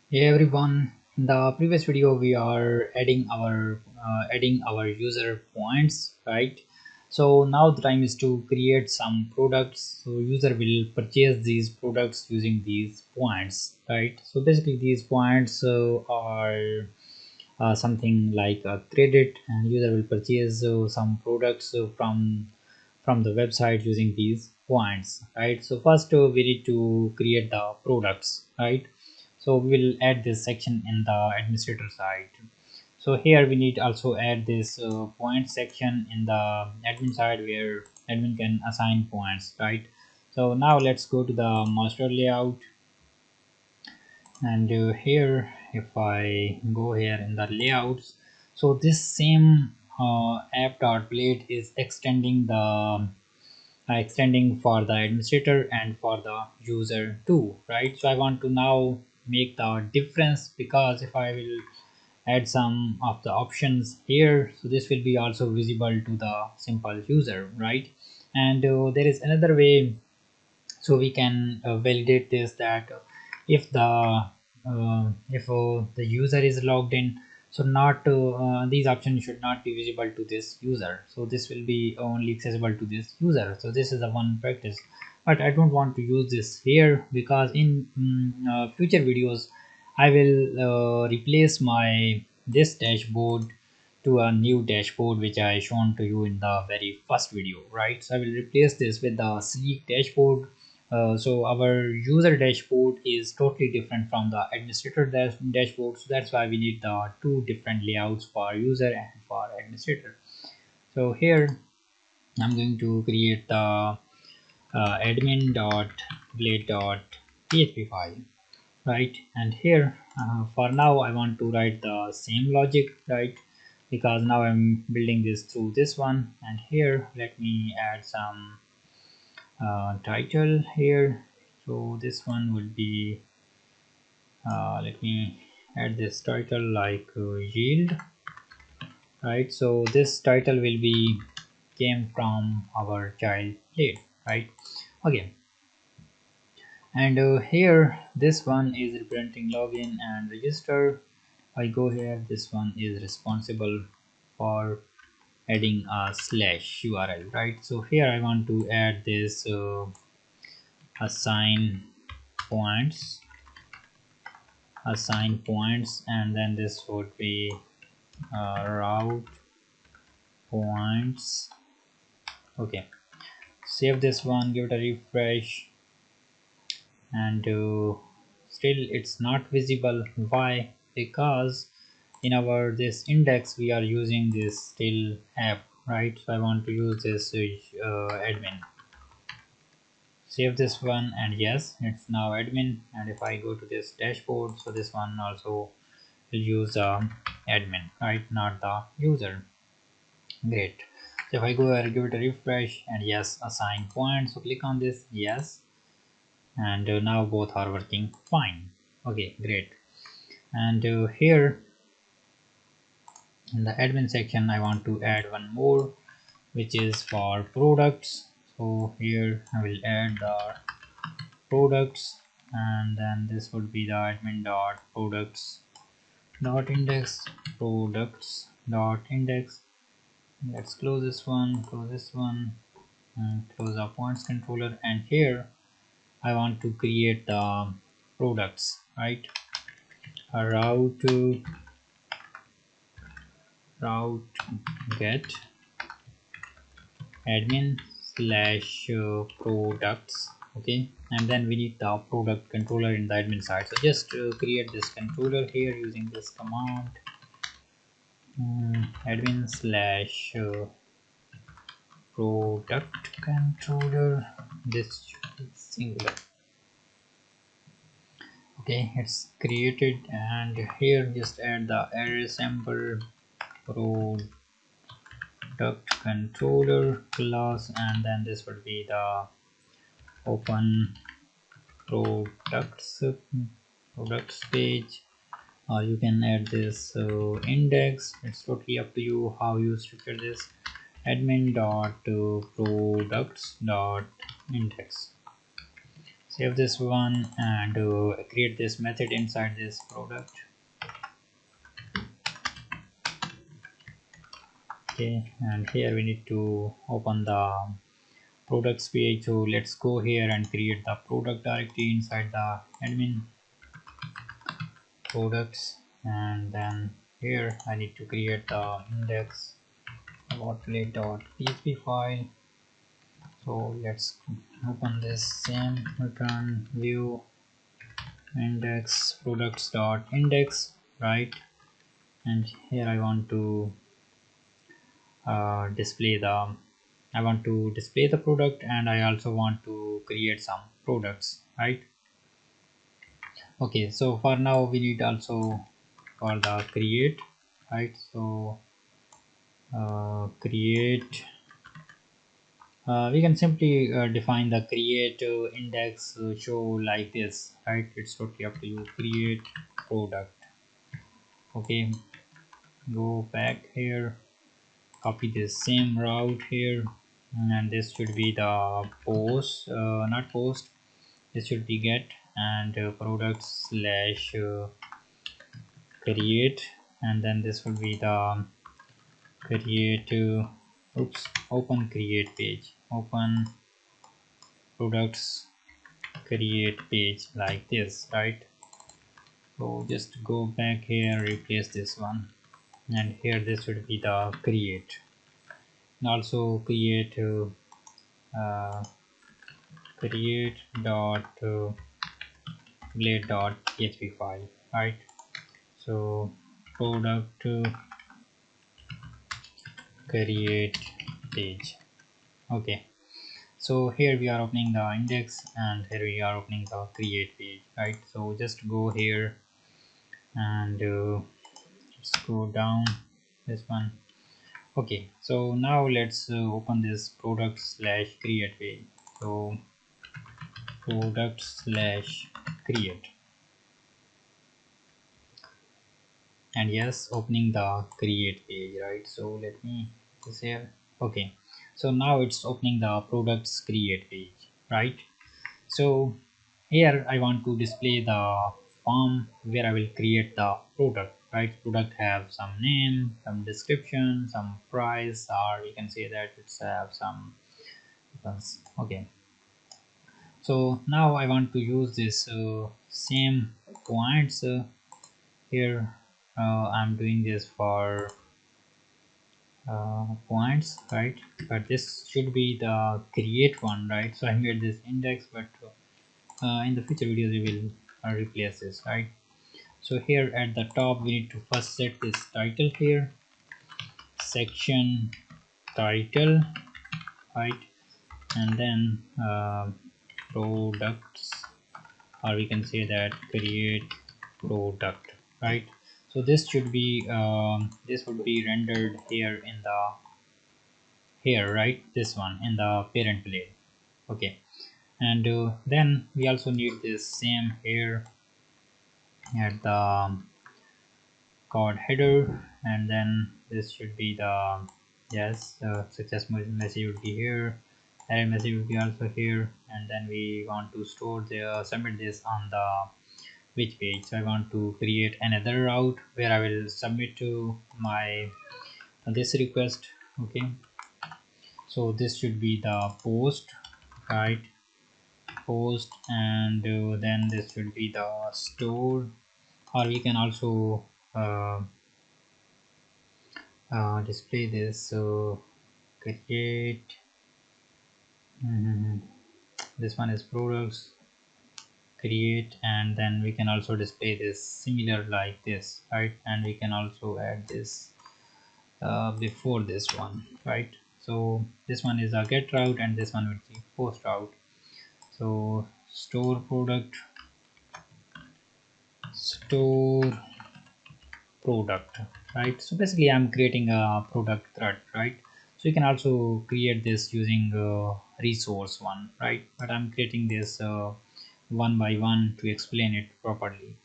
Hey everyone, in the previous video we are adding our user points, right? So now the time is to create some products. So user will purchase these products using these points, right? So basically these points are something like a credit, and user will purchase some products from the website using these points, right? So first we need to create the products, right? So we will add this section in the administrator side. So here we need also add this point section in the admin side where admin can assign points, right? So now let's go to the master layout, and here if I go here in the layouts, so this same app.plate is extending for the administrator and for the user too, right? So I want to now make the difference, because if I will add some of the options here, so this will be also visible to the simple user, right? And there is another way. So we can validate this, that if the user is logged in, so not these options should not be visible to this user, so this will be only accessible to this user. So this is the one practice, but I don't want to use this here, because in future videos I will replace my this dashboard to a new dashboard which I shown to you in the very first video, right? So I will replace this with the sleek dashboard. So our user dashboard is totally different from the administrator dashboard, so that's why we need the two different layouts for user and for administrator. So here I'm going to create the admin.blade.php file, right? And here for now I want to write the same logic, right? Because now I'm building this through this one. And here let me add some title here. So this one would be let me add this title like yield, right? So this title will be came from our child plate, right? Okay. And here this one is representing login and register. I go here, this one is responsible for adding a slash URL, right? So here I want to add this assign points and then this would be route points. Okay, save this one, give it a refresh, and still it's not visible. Why? Because in our this index we are using this still app, right? So I want to use this admin. Save this one, and yes, it's now admin. And if I go to this dashboard, so this one also will use admin, right? Not the user. Great. So if I go and give it a refresh, and yes, assign points, so click on this, yes, and now both are working fine. Okay, great. And here in the admin section I want to add one more, which is for products. So here I will add the products, and then this would be the admin dot products dot index, products dot index. Let's close this one, and close the points controller. And here I want to create the products, right? A route get admin slash products. Okay, and then we need the product controller in the admin side. So just create this controller here using this command, admin slash product controller. This is singular. Okay, it's created, and here just add the array sample product controller class, and then this would be the open products page, or you can add this index. It's totally up to you how you structure this. Admin dot products dot index. save this one and create this method inside this product. Okay, and here we need to open the products page, so let's go here and create the product directory inside the admin products, and then here I need to create the index allocate.php file. So let's open this same return view index products.index, right? And here I want to display the product, and I also want to create some products, right? Okay, so for now we need also for the create, right? So create, we can simply define the create index show like this, right? It's totally up to you. Create product. Okay, go back here, copy this same route here, and this should be the post, not post, this should be get, and product slash create, and then this will be the create open create page, open products create page like this, right? So just go back here, replace this one, and here this would be the create, and also create create dot blade dot php file, right? So product create page. Okay, so here we are opening the index, and here we are opening the create page, right? So just go here and let's go down this one. Okay, so now let's open this product slash create page. So product slash create, and yes, opening the create page, right? So let me this here. Okay, so now it's opening the products create page, right? So here I want to display the form where I will create the product, right? Product have some name, some description, some price, or you can say that it's have some. Okay, so now I want to use this same points here. I'm doing this for points, right? But this should be the create one, right? So I made this index, but in the future videos we will replace this, right? So here at the top we need to first set this title here, section title, right? And then products, or we can say that create product, right? So this should be this would be rendered here in the here, right? This one in the parent blade. Okay, and then we also need this same here at the code header, and then this should be the yes success message would be here, error message would be also here, and then we want to store the submit this on the which page. So I want to create another route where I will submit to my this request. Okay, so this should be the post, right? Post, and then this should be the store, or we can also uh, display this. So create this one is products create, and then we can also display this similar like this, right? And we can also add this before this one, right? So this one is a get route, and this one would be post route. So store product, store product, right? So basically I'm creating a product thread, right? So you can also create this using resource one, right? But I'm creating this one by one to explain it properly.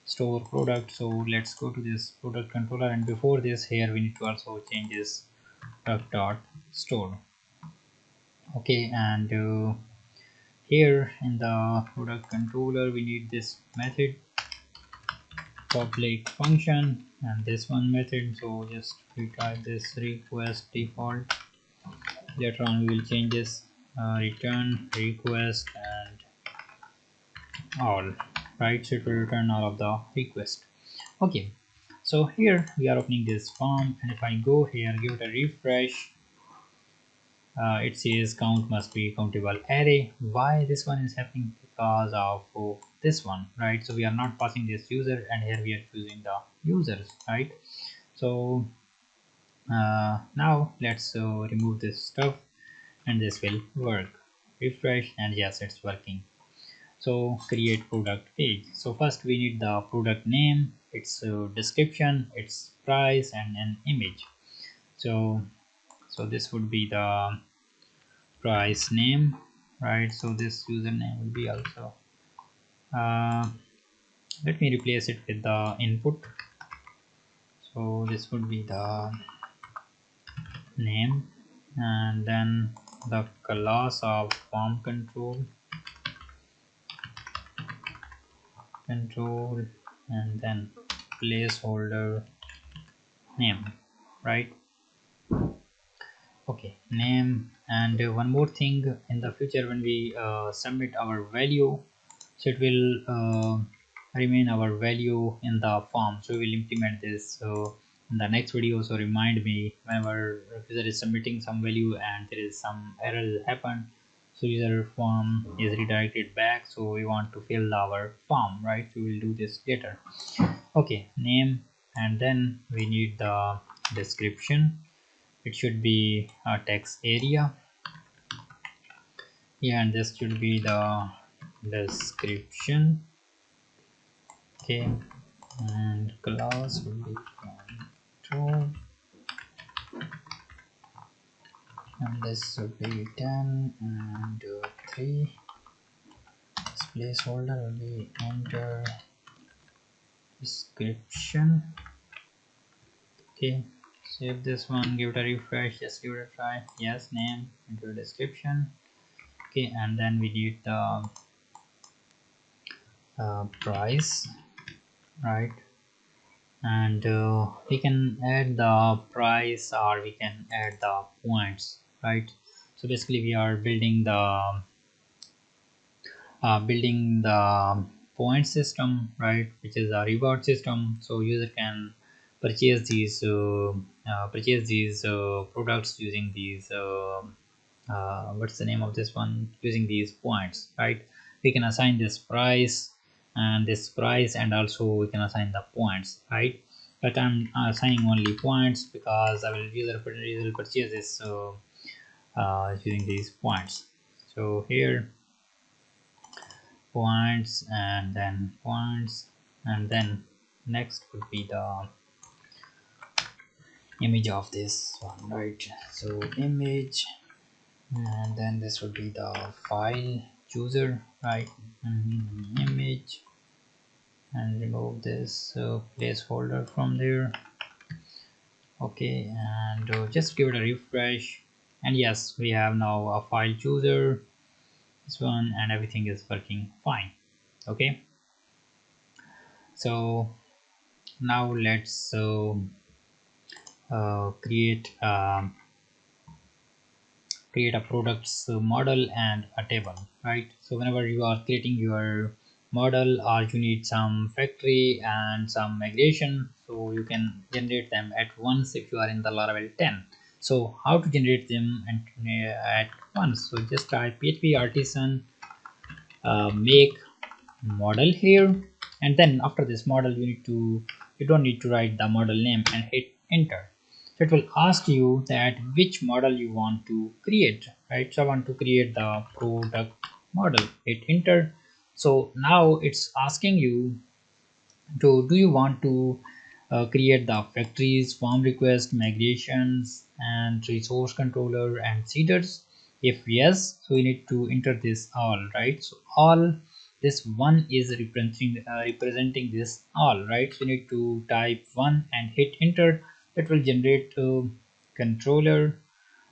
Store product, so let's go to this product controller, and before this here we need to also change this product dot store. Okay, and here in the product controller we need this method public function and this one method. So just retry this request default. Later on we will change this return request and all, right? So it will return all of the request. Okay, so here we are opening this form, and if I go here, give it a refresh, it says count must be countable array. Why this one is happening? Because of this one, right? So we are not passing this user, and here we are choosing the users, right? So now let's remove this stuff, and this will work. Refresh, and yes, it's working. So create product page. So first we need the product name, its description, its price, and an image. So this would be the price name, right? So this username will be also uh, let me replace it with the input. So this would be the name, and then the class of form control, and then placeholder name, right? Okay, name. And one more thing, in the future when we submit our value, so it will remain our value in the form. So we will implement this in the next video. So remind me whenever user is submitting some value and there is some error happen, so user form is redirected back, so we want to fill our form, right? So we will do this later. Okay, name, and then we need the description. It should be a text area. Yeah, and this should be the description. Okay, and class will be control, and this should be 10 and 3. This placeholder will be enter description. Okay, save this one, give it a refresh, just give it a try. Yes, name into description. Okay, and then we need the price, right? And we can add the price or we can add the points, right? So basically we are building the point system, right, which is a reward system. So user can purchase these products using these what's the name of this one, using these points, right? We can assign this price and this price, and also we can assign the points, right? But I'm assigning only points because I will user will purchase this using these points. So here points, and then points, and then next would be the image of this one, right? So image, and then this would be the file chooser, right? And image, and remove this placeholder from there. Okay, and just give it a refresh, and yes, we have now a file chooser, this one, and everything is working fine. Okay, so now let's create a products model and a table, right? So whenever you are creating your model, or you need some factory and some migration, so you can generate them at once if you are in the Laravel 10. So how to generate them and at once? So just type php artisan make model here, and then after this model you don't need to write the model name and hit enter. So it will ask you that which model you want to create, right? So I want to create the product model, hit enter. So now it's asking you do you want to create the factories, form request, migrations, and resource controller and seeders? If yes, so you need to enter this all, right? So all, this one is representing this all, right? So you need to type one and hit enter. It will generate controller,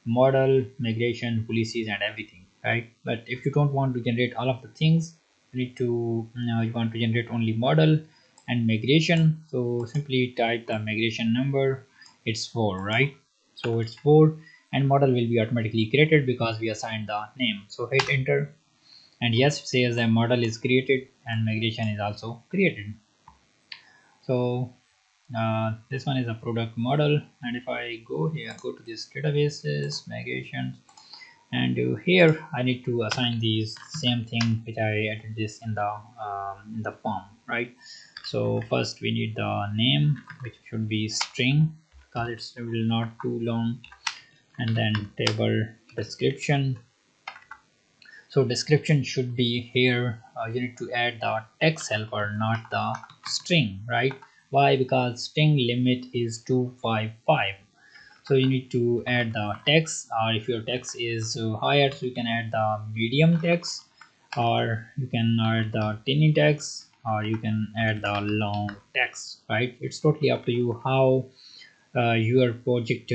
model, migration, policies, and everything, right? But if you don't want to generate all of the things, you need to you want to generate only model and migration. So simply type the migration number. It's 4, right? So it's 4, and model will be automatically created because we assigned the name. So hit enter, and yes, says the model is created and migration is also created. So this one is a product model, and if I go here, go to this databases migration, and here I need to assign these same thing which I added this in the form, right? So first we need the name, which should be string because it's will not too long, and then table description. So description should be here. You need to add the text helper, not the string, right? Why? Because string limit is 255. So you need to add the text, or if your text is higher, so you can add the medium text, or you can add the tiny text, or you can add the long text, right? It's totally up to you how your project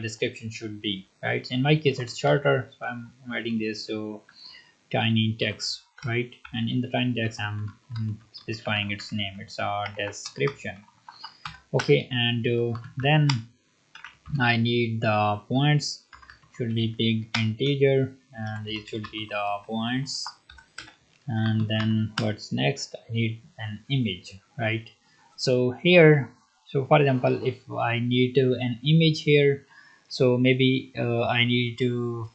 description should be, right? In my case it's shorter, so I'm adding this so tiny text, right? And in the tiny text I'm specifying its name, it's a description. Okay, and then I need the points, should be big integer, and these should be the points. And then what's next, I need an image, right? So here, so for example, if I need an image here, so maybe I need to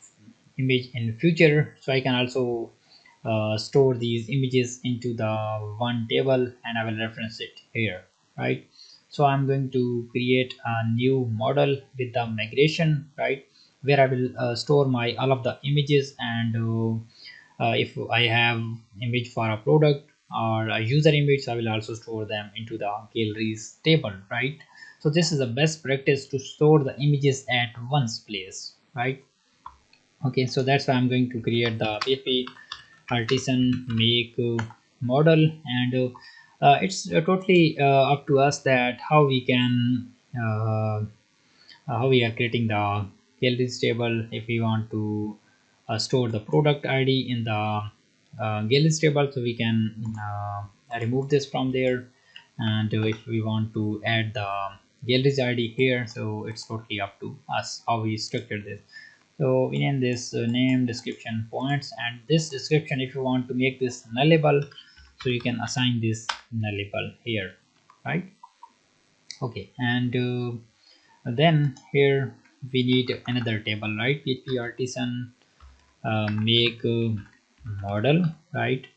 image in future, so I can also store these images into the one table, and I will reference it here, right? So I'm going to create a new model with the migration, right, where I will store my all of the images, and if I have image for a product or a user image, I will also store them into the galleries table, right? So this is the best practice to store the images at one's place, right? Okay, so that's why I'm going to create the PHP artisan make model, and it's totally up to us that how we are creating the galleries table. If we want to store the product ID in the galleries table, so we can remove this from there, and if we want to add the galleries ID here, so it's totally up to us how we structure this. So we name this name, description, points, and this description, if you want to make this nullable, so you can assign this nullable here, right? Okay, and then here we need another table, right? PHP artisan make model, right,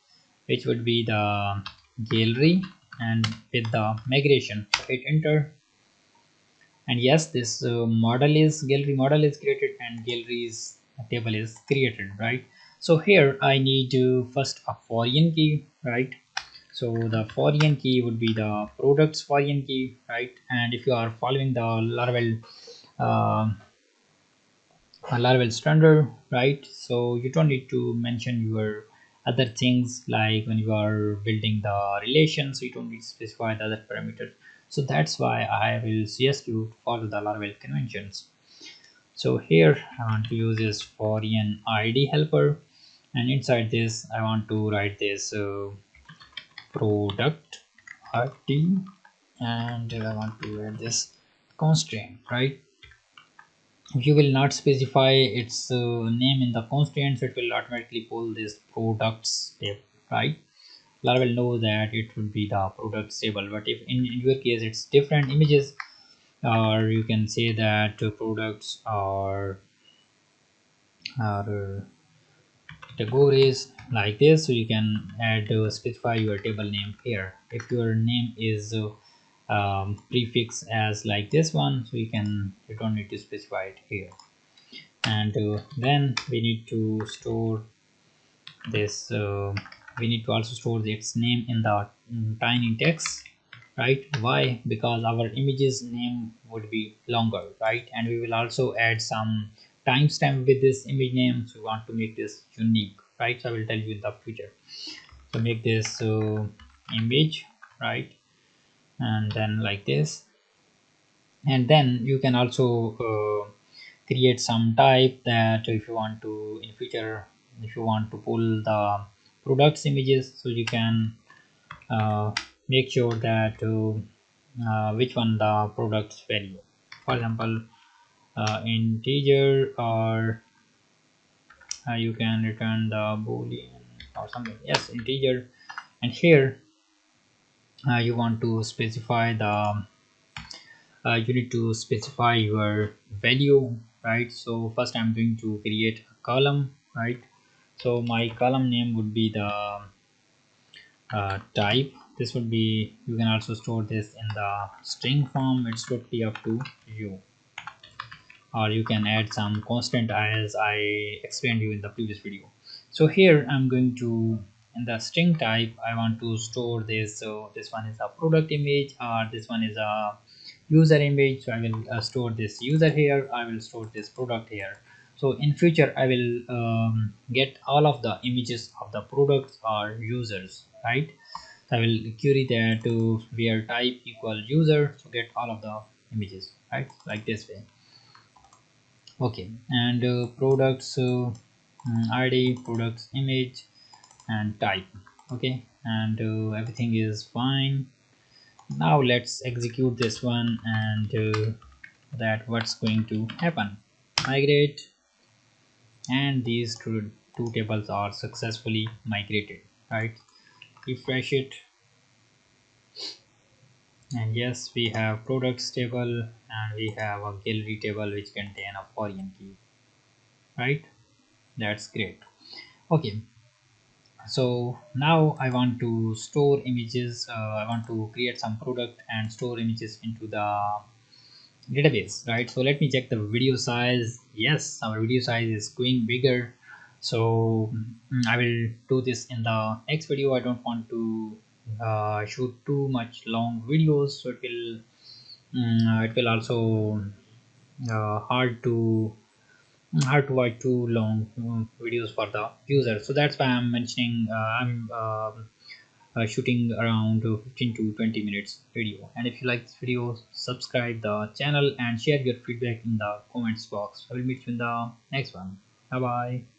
which would be the gallery, and with the migration, so hit enter, and yes, this model is gallery model is created and galleries table is created, right? So here I need to first a foreign key, right? So the foreign key would be the products foreign key, right? And if you are following the uh, Laravel standard, right? So you don't need to mention your other things, like when you are building the relations, so you don't need to specify the other parameters. So that's why I will suggest you to follow the Laravel conventions. So here I want to use this foreign ID helper, and inside this I want to write this product ID, and I want to add this constraint, right? If you will not specify its name in the constraints, it will automatically pull this products table, right? Laravel know that it would be the products table, but if in your case it's different images, or you can say that products are categories like this, so you can add specify your table name here. If your name is prefix as like this one, so you don't need to specify it here. And then we need to store this we need to also store its name in the tiny text, right? Why? Because our image's name would be longer, right? And we will also add some timestamp with this image name, so we want to make this unique, right? So I will tell you in the future. So make this image, right? And then like this, and then you can also create some type that if you want to in future, if you want to pull the products images, so you can uh, make sure that which one the products value. For example, integer, or you can return the boolean or something. Yes, integer. And here you want to specify the you need to specify your value, right? So first I'm going to create a column, right? So my column name would be the type. This would be, you can also store this in the string form. It's totally up to you, or you can add some constant as I explained you in the previous video. So here I'm going to, in the string type, I want to store this. So this one is a product image, or this one is a user image. So I will store this user here, I will store this product here. So in future I will get all of the images of the products or users, right? So I will query that to where type equal user, so get all of the images, right, like this way. Okay, and products id, products image, and type. Okay, and everything is fine. Now let's execute this one, and that what's going to happen. Migrate, and these two tables are successfully migrated, right? Refresh it, and yes, we have products table, and we have a gallery table which contain a foreign key, right? That's great. Okay, so now I want to store images. I want to create some product and store images into the database, right? So let me check the video size. Yes, our video size is going bigger. So I will do this in the next video. I don't want to shoot too much long videos, so it will also hard to watch too long videos for the user. So that's why I'm mentioning I'm shooting around 15 to 20 minutes video. And if you like this video, subscribe the channel and share your feedback in the comments box. I will meet you in the next one. Bye bye.